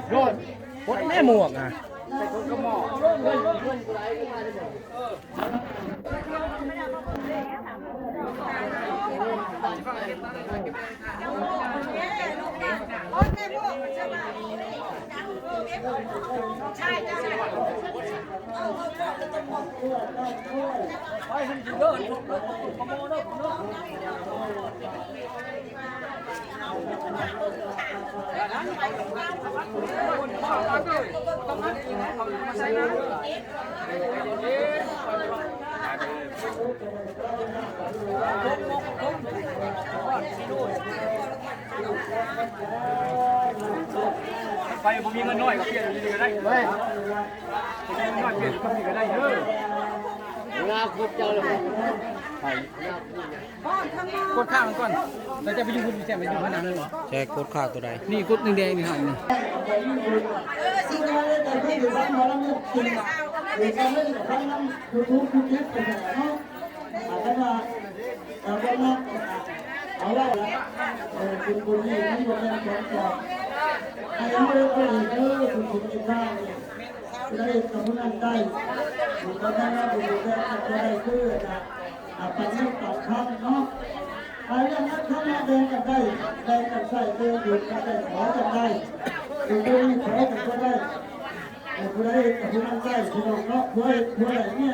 โยนพดแม่หมวกอ่ะใช่ใช่ไปผมมีเงินน้อยก็เปลี่ยนดีก็ได้ผมมีเงินน้อยเปลี่ยนก็ดีก็ได้เด้องาคุดเจ้าเลยกดข้างก่อนเราจะไปอยู่คุณแจมไปอยู่ขนาดนั้นเหรอใช่กดข้างตัวใดนี่กดแดงๆนี่หน่อยนี่เอาละคุณคุณนี่ที่วันนี้ผมบอกให้เราเรื่องนี้คุณคุณจะได้ได้กำลังได้คุณก็ได้รับบุญได้ก็ได้คือปัจจัยต่อคำเนาะอะไรนั้นถ้าแม่เดินกันได้เดินกันใส่เดินหยุดกันได้ขอกันได้คุณก็ขอกันก็ได้คุณได้กำลังได้คุณเนาะคุณได้เนี่ย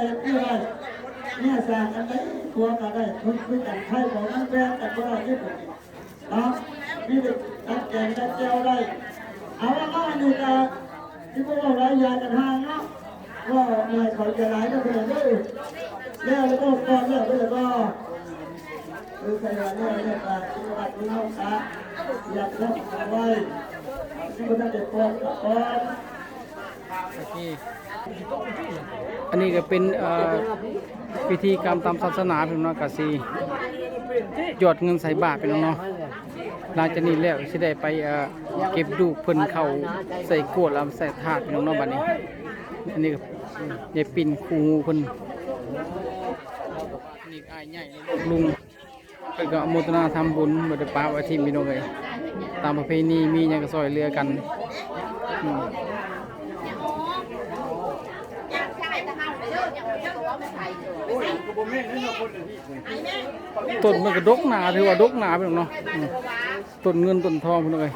เนี่ยสร้างกันได้ตัวกันได้คุณคือกันใครของนั่นแรงกันก็ได้ที่ผมเนาะนี่เด็กตัดแกงตัดเจ้าได้เอาละมาดูกันที่พวกเราได้ยากันห่างเนาะว่าไม่เขาจะไหลก็เป็นได้แล้วก็ก่อนแล้วก็คือขยันเนี่ยการที่วัดที่เราสาอยากรับเอาไว้ที่มันได้ปลอดปลอดอันนี้ก็เป็นพิธีกรรมตามศาสนาเป็นน้องกะซียอดเงินใส่บาทเป็นน้องหลังจากนี้แล้วสิได้ไปเก็บดูเพิ่นเข้าใส่กวดแล้วใส่ถาดเป็นน้องบัดนี้อันนี้ก็ยายปิ่นครูเพิ่นนี่อ้ายใหญ่ลุงเพิ่นก็อนุโมทนาทำบุญบ่ได้ปาไว้ที่พี่น้องเอ้ยตามประเพณีมีหยังก็ซอยเรือกันต้นมันก็ดกหนาถือว่าดกหนาไปเนาะต้นเงินต้นทองพวกนี้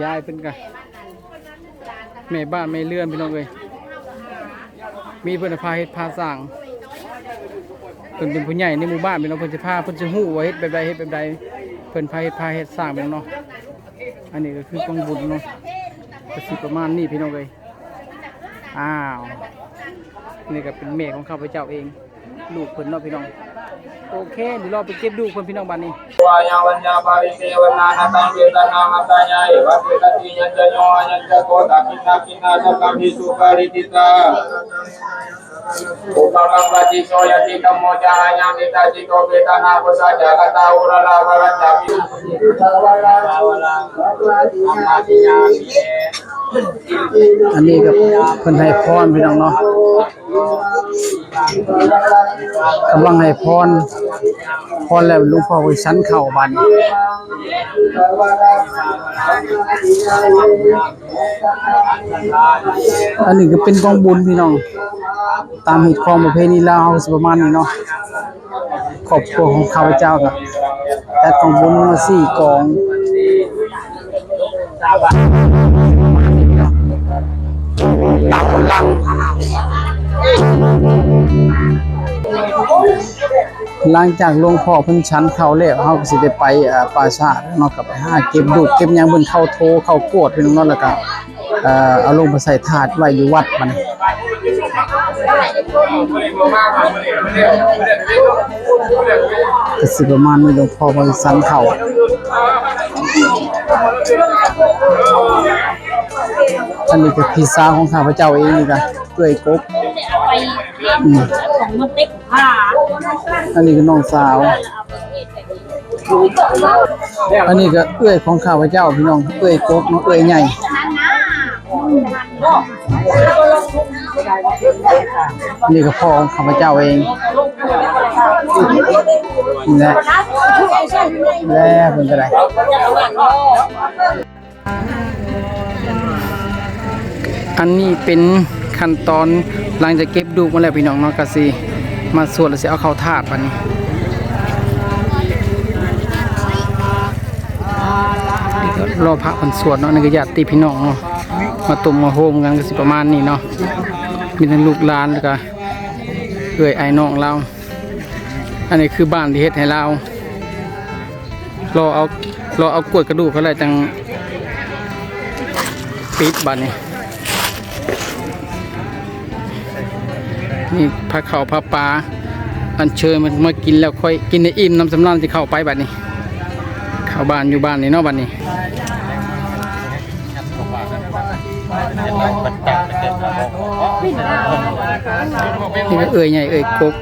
ยายเป็นกันแม่บ้านแม่เลื่อนพี่น้องเลยมีเพื่อนพาเฮ็ดพาสร้างเพิ่นเป็นผู้ใหญ่ในหมู่บ้านพี่น้องเพิ่นจะพาเพิ่นจะฮู้ว่าเฮ็ดแบบใดเฮ็ดแบบใดเพิ่นพาเฮ็ดสร้างพี่น้องเนาะอันนี้ก็คือกองบุญเนาะก็สิประมาณนี้พี่น้องเลยอ้าวนี่ก็เป็นแม่ของข้าพเจ้าเองลูกเพิ่นเนาะพี่น้องโอเคเดี๋ยวเราไปเก็บดูเพิ่นพี่น้องบ้านนี้วายาวัญญาปาริเทวนานาตังเวทนาหัตายาเอวะเวทติยัญจโยยัญจโกตาคินาคินาสัพพะมิสุปาริติตาอุปกัมปติโสยติธัมโมจายามิตาจิโกเวทนาปุสะจักตาอุรลาวรัญจามิอันนี้กับเพิ่นให้พรพี่น้องเนาะกำลังให้พรแล้วหลวงพ่อก็ชั้นเข่าบัดอันนี้ก็เป็นกองบุญพี่น้องตามเหตุของประเพณีลาวสิประมาณนี้เนาะครอบครัวของข้าพเจ้าก็แต่กองบุญมา4กองตามกำลังหลังจากหลวงพ่อเพิ่นชั้นเข้าแล้วเฮาก็สิได้ไปปราสาทเนาะก็ไปหาเก็บดูกเก็บหยังเพิ่นเข้าโทเข้ากวดพี่น้องเนาะแล้วก็เอาลงไปใส่ถาดไว้อยู่วัดมันก็สิประมาณนี้หลวงพ่อเพิ่นชั้นเข้าอันนี้ก็พี่สาวของข้าพเจ้าเองนี่ก็เปื่อยกบของมันเต็กผ้าอันนี้ก็น้องสาวอันนี้ก็เอื้อยของข้าพเจ้าพี่น้องเอื้อยกบเนาะเอื้อยใหญ่ นี่ก็พ่อของข้าพเจ้าเองนี่แหละแล้วเป็นอะไรอันนี้เป็นขั้นตอนหลังจากเก็บดูกมาแล้วพี่น้องเนาะก็สิมาสวดแล้วสิเอาเข้าถาดบัดนี้นี่ก็รอพระเพิ่นสวดเนาะนี่ก็ญาติพี่น้องเนาะมาตุ่มมาโฮมกันก็สิประมาณนี้เนาะมีทั้งลูกหลานแล้วก็เอ้ยไอ้น้องเราอันนี้คือบ้านที่เฮ็ดให้เรารอเอากวดกระดูกเขาเลยจังปิดบัดนี้นี่พาเข่าพาปลาอันเชิญมันมากินแล้วค่อยกินในอิ่มน้ำสำราญที่เข้าไปบัดนี้เข้าบ้านอยู่บ้านนี่เนาะบัดนี้นี่ก็เอ่ยใหญ่เอ่ยกบ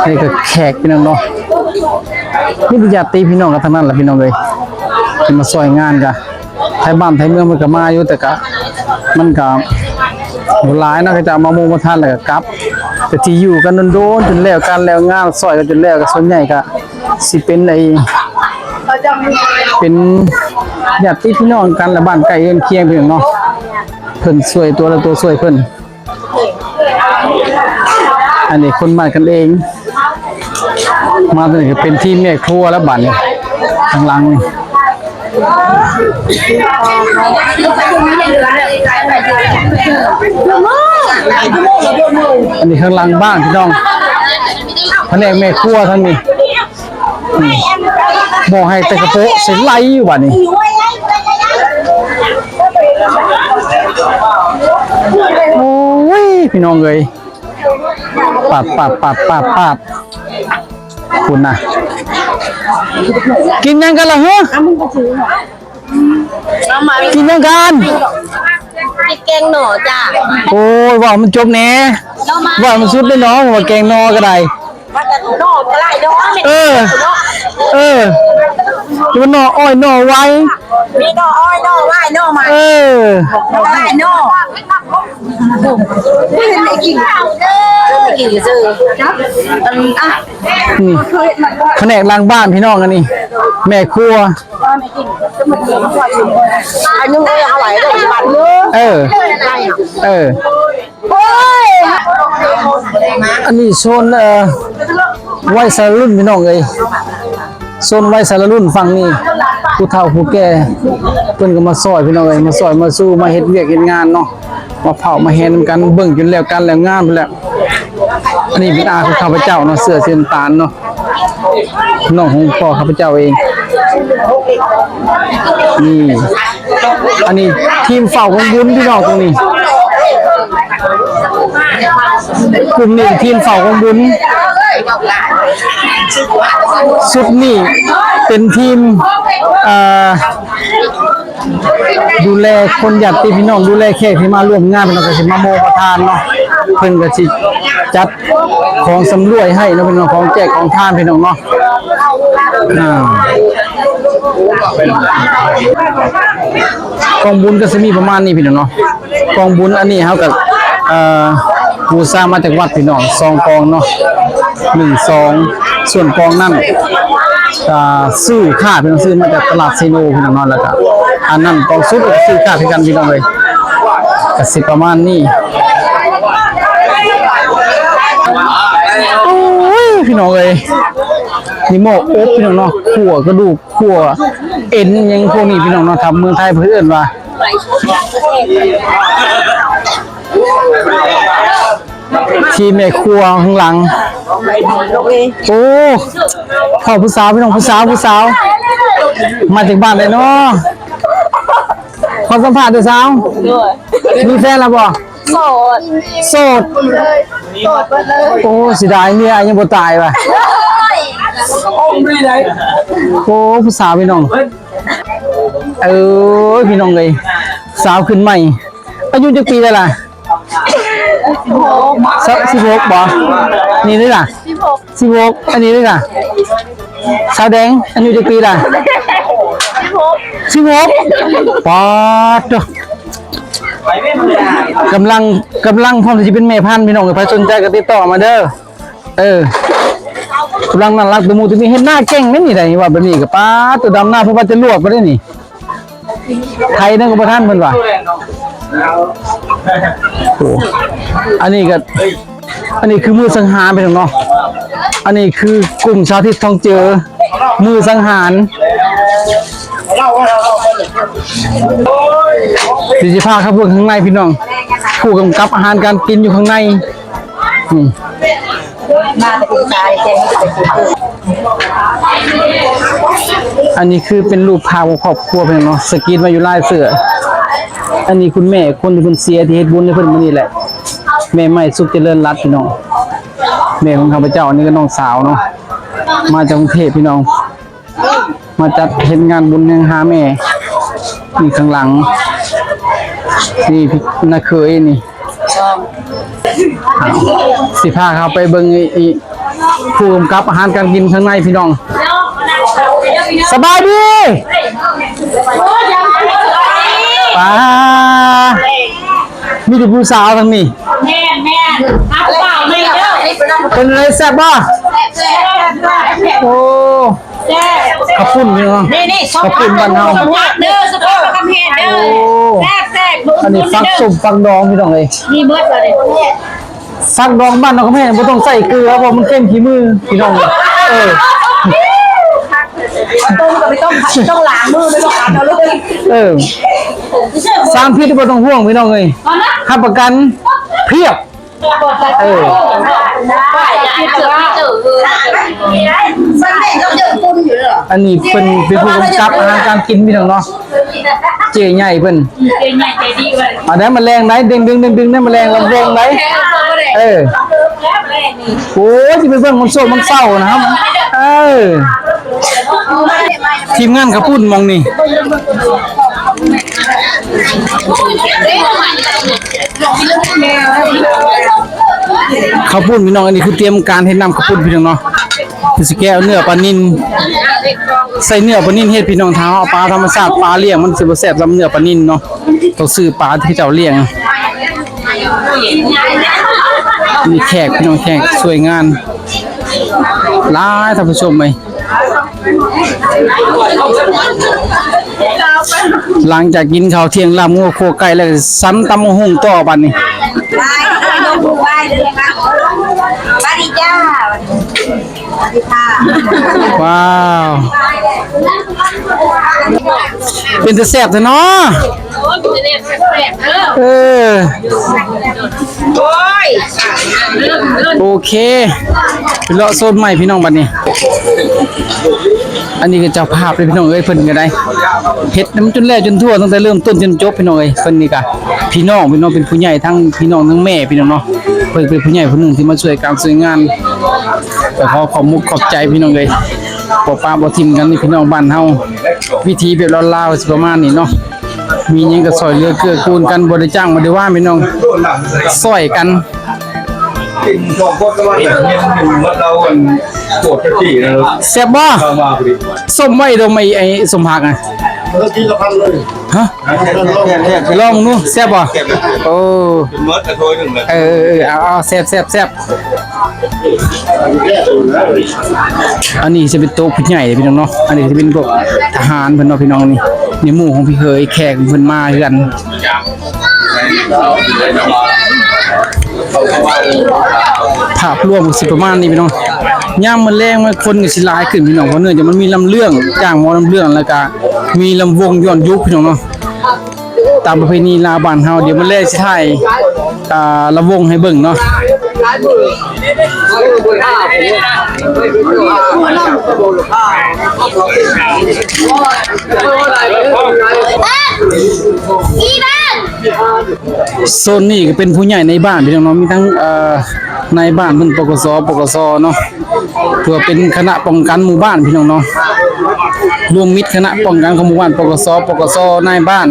นี่ก็แขกพี่น้องเนาะนี่เป็นญาติพี่น้องกันทั้งนั้นแหละพี่น้องเลยที่มาซอยงานกันไทยบ้านไทยเมืองมันก็มาอยู่แต่ก็มันก็หลายนะก็จะมาโมมาทานแล้วก็กลับแต่ที่อยู่กันโดนๆจนแล้วกันแล้วงานซอยกันจนแล้วก็ส่วนใหญ่ก็สิเป็นเป็นญาติพี่น้องกันและบ้านใกล้เรือนเคียงพี่น้องเนาะเพิ่นช่วยตัวละตัวช่วยเพิ่นอันนี้คนบ้านกันเองมาตัวนี้เป็นทีมแม่ครัวแล้วบัดนี้ข้างหลังนี่อันนี้ข้างหลังบ้านพี่น้องแผนกแม่ครัวทั้งนี้บอกให้แต่กระโปะเสียไหลอยู่บัดนี้โอ้ยพี่น้องเลยปาดคุณนะกินยังกันล่ะฮะกินยังกันแกงหน่อจ้าโอ้ยว่ามันจบแน่ว่ามันสุดเลยน้องว่าแกงนอก็ได้หน่อก็ได้ดอกมันหน่ออ้อยหน่อไว้มีหน่ออ้อยหน่อไว้หน่อไม้ได้หน่อไม่กินข้าวเด้อไม่กินซื่อนี่แผนกล้างบ้านพี่น้องกันนี่แม่ครัวอันนึงก็ยังอร่อยเลยบ้านอันนี้โซนวัยสารรุ่นพี่น้องเลยโซนวัยสารรุ่นฝั่งนี้ผู้เฒ่าผู้แก่เพิ่นก็มาซอยพี่น้องเลยมาซอยมาสู้มาเฮ็ดเวียกเฮ็ดงานเนาะมาเผามาแฮนกันเบิ่งจนแล้วกันแล้วงานไปแล้วอันนี้เป็นอาของข้าพเจ้าเนาะเสื้อสีน้ำตาลเนาะน้องของพ่อข้าพเจ้าเองนี่อันนี้ทีมเฝ้าของบุญพี่น้องตรงนี้กลุ่มนี้ทีมเฝ้าของบุญชุดนี้เป็นทีมดูแลคนญาติพี่น้องดูแลแขกที่มาร่วมงานเป็นก็สิมาโมประทานเนาะเพิ่นก็สิจัดของสำรวยให้เนาะเป็นของแจกของทานพี่น้องเนาะกองบุญก็สิมีประมาณนี้พี่น้องเนาะกองบุญอันนี้เฮาก็บูชามาจากวัดพี่น้อง2กองเนาะ1 2ส่วนกองนั่นซื้อค่าพี่น้องซื้อมาจากตลาดซีโนพี่น้องเนาะแล้วก็อันนั้นกองสุดซื้อค่าคือกันพี่น้องเลยก็สิประมาณนี้โอ้ยพี่น้องเลยนี่หม้ออบพี่น้องเนาะขั่วกระดูกขั่วเอ็นยังพวกนี้พี่น้องเนาะทำเมืองไทยเพื่อนว่าทีแม่ครัวข้างหลังโอ้เข้าผู้สาวพี่น้องผู้สาวมาจากบ้านเลยเนาะขอสัมภาษณ์ด้วยสาวมีแฟนแล้วบ่โสดโอ้เสียดายเมียยังบ่ตายว่ะโอ้ผู้สาวพี่น้องพี่น้องเลยสาวขึ้นใหม่อายุจักปีได้ล่ะ16บ่นี่ได้ล่ะ16อันนี้ได้ล่ะสาวแดงอายุจักปีล่ะ 16ปอดเด้อ กำลังพร้อมที่จะเป็นแม่พันธุ์พี่น้องใครสนใจก็ติดต่อมาเด้อกำลังน่ารักตัวมูตัวนี้เห็นหน้าเก่งไม่มีอะไรว่าแบบนี้กับป้าตัวดำหน้าเพราะว่าจะลวกไปได้นี่ไทยนั่นก็ประท่านเพิ่นว่าโอ้อันนี้คือมือสังหารไปถึงเนาะอันนี้คือกลุ่มชาวทิศทองเจอมือสังหารสิพาครับเบื้องข้างในพี่น้องผู้กำกับอาหารการกินอยู่ข้างในอันนี้คือเป็นรูปภาพของครอบครัวเพิ่นเนาะสกรีนมาอยู่ลายเสืออันนี้คุณแม่คนที่เพิ่นเสียที่เฮ็ดบุญให้เพิ่นมื้อนี้แหละแม่ใหม่สุขเจริญรัตน์พี่น้องแม่ของข้าพเจ้าอันนี้ก็น้องสาวเนาะมาจากกรุงเทพพี่น้องมาจัดเฮ็ดงานบุญยังหาแม่นี่ข้างหลังนี่พี่นาเคยนี่สิพาเขาไปเบิ่งอีผู้กำกับอาหารการกินข้างในพี่น้องสบายดีป้ามีแต่ผู้สาวทั้งนี้แม่ฮักเปล่าไม่เด้อเป็นอะไรแซ่บบ่โอ้ขอบคุณพี่น้องขอบคุณบ้านเฮาเด้อสปอร์ตคำเฮ็ดเด้อแซ่บอันนี้ฟักส้มฟักดองพี่น้องเอ้ยมีเบิดเลยฟักดองบ้านเราก็แม่บ่ต้องใส่เกลือเพราะมันเค็มขี้มือพี่น้องต้มก็ไม่ต้องล้างมือไม่ต้องขัดเอาเลยสารพิษบ่ต้องห่วงพี่น้องเอ้ยรับประกันเพียบอันนี้เป็นผู้กำกับอาหารการกินพี่น้องเนาะเจ๊ใหญ่เพิ่นอันนั้นมันแรงไหนดึงได้มันแรงลำวงไหนโอ้ยสิไปเบิ่งมันโซมันเศร้านะครับทีมงานกระปุ่นมองนี่ข้าวปุ้นพี่น้องอันนี้คือเตรียมการเฮ็ดน้ำข้าวปุ้นพี่น้องเนาะคือสิแก้วเนื้อปลานิ่นใส่เนื้อปลานิ่นเฮ็ดพี่น้องเท้าเอาปลาธรรมชาติปลาเลี้ยงมันสิบ่แซ่บซ้ำเนื้อปลานิ่นเนาะต้องซื้อปลาที่เจ้าเลี้ยงมีแขกพี่น้องแขกสวยงานหลายท่านผู้ชมไหมหลังจากกินข้าวเที่ยงลาบงัวโคไก่แล้วซ้ำตำหุ่งต่อบัดนี้ว้าวเป็นตะแซ่บซะเนาะโอเคไปเลาะโซนใหม่พี่น้องบัดนี้อันนี้ก็เจ้าภาพเลยพี่น้องเอ้ยเพิ่นก็ได้เฮ็ดน้ำจนแล้วจนทั่วตั้งแต่เริ่มต้นจนจบพี่น้องเอ้ยเพิ่นนี่ก็พี่น้องเป็นผู้ใหญ่ทั้งพี่น้องทั้งแม่พี่น้องเนาะเพิ่นเป็นผู้ใหญ่ผู้หนึ่งที่มาช่วยการช่วยงานก็ขอมุกขอบใจพี่น้องเอ้ยบ่ปาบ่ทิ่มกันนี่พี่น้องบ้านเฮาวิธีแบบลาวๆสิประมาณนี้เนาะมีหยังก็ซอยเหลือเกื้อกูลกันบ่ได้จ้างบ่ได้ว่าพี่น้องซอยกันสองคนก็ว่าอย่างนี้มันเราโกรธกันที่นะแซ่บบ่ส้มไว้ตรงไอ้สมผักอ่ะทีละพันเลยฮะลองดูแซ่บบ่โอ้เป็นมดกระโถยหนึ่งเลยเอาแซ่บอันนี้จะเป็นโต๊ะผู้ใหญ่พี่น้องเนาะอันนี้จะเป็นพวกทหารเพิ่นเนาะพี่น้องนี่หมู่ของพี่เคยแขกเพิ่นมาคือกันภาพรวมสิประมาณนี้พี่น้องย่ามมันแรงมันคนก็สิหลายขึ้นพี่น้องเพราะเนื่องจากมันมีลำเรื่องจ้างหมอลำเรื่องแล้วก็มีลำวงย้อนยุคพี่น้องเนาะตามประเพณีลาวบ้านเฮาเดี๋ยวมันแลสิถ่ายลำวงให้เบิ่งเนาะโซนนี้ก็เป็นผู้ใหญ่ในบ้านพี่น้องมีทั้งในบ้านเป็นปกสเนาะเพื่อเป็นคณะป้องกันหมู่บ้านพี่น้องเนาะรวมมิตรคณะป้องกันของหมู่บ้านปกสในบ้าน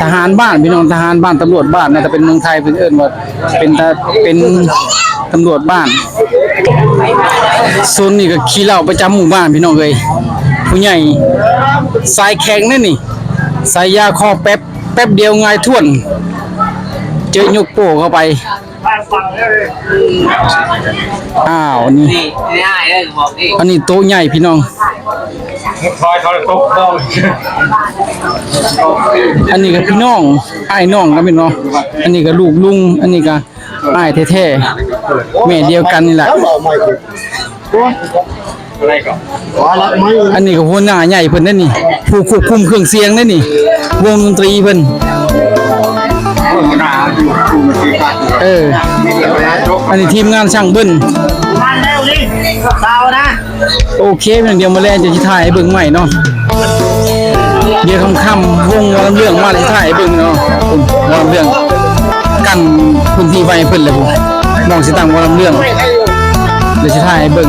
ทหารบ้านพี่น้องทหารบ้านตำรวจบ้านน่าจะเป็นเมืองไทยเป็นเอิ้นว่าเป็นตำรวจบ้านโซนนี้ก็ขี้เหล้าประจำหมู่บ้านพี่น้องเอ้ยผู้ ผู้ใหญ่สายแข็งนั่นนี่สายยาคอแป๊บเดียวง่ายท่วนเจอยกโป้เข้าไปอ้าวนี่อันนี้โต๊ะใหญ่พี่น้องอันนี้ก็พี่น้องอ้ายน้องก็พี่น้องอันนี้ก็ลูกลุงอันนี้ก็อ้ายแท้ๆแม่เดียวกันนี่แหละอันนี้ก็หัวหน้าใหญ่เพิ่นนั่นนี่ผู้ควบคุมเครื่องเสียงนั่นนี่วงดนตรีเพิ่นอันนี้ทีมงานช่างเบิ้ลโอเคเดี๋ยวมาแล่นจะถ่ายให้เบิ่งใหม่เนาะเดี๋ยวค่ำๆวงวอลำเรื่องมาจะถ่ายให้เบิ่งเนาะวอลำเรื่องกันพื้นที่ไว้เพิ่นเลยผมมองสิตั้งวอลำเรื่องเดี๋ยวจะถ่ายให้เบิ่ง